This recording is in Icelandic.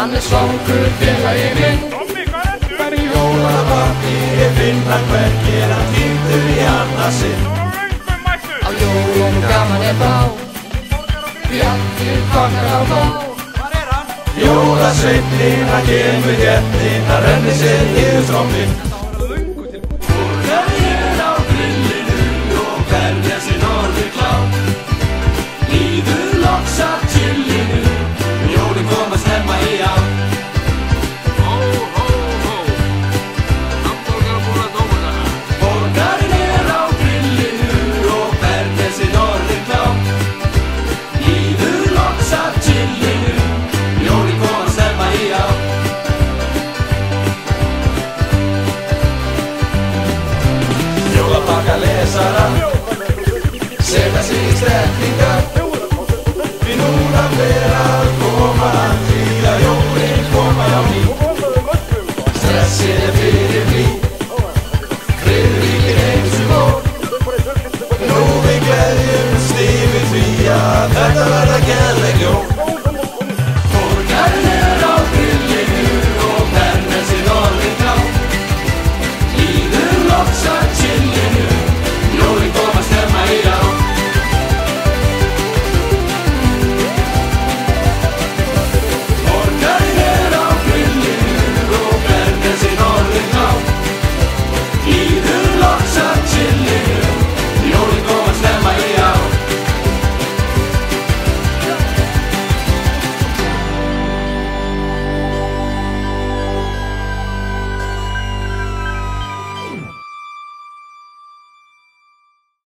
Hann svangur félagi minn. Hvar í jólapappíri finna hvergi hann týndur í annað sinn. Á jólum gaman þá, því allir kokkar á bó. Jólasveinninn hann kemur getinn, hann rennir sér niður strompinn. Borgarinn á grillinu og berja sig norður klá. Líður loks af chillinu, jólin koma snemma í ár. Borgarinn á grillinu og berja sig norður klá. Líður loks af chillinu, jólin koma snemma í ár. Jólapakka lesara, setja sig í stellingu.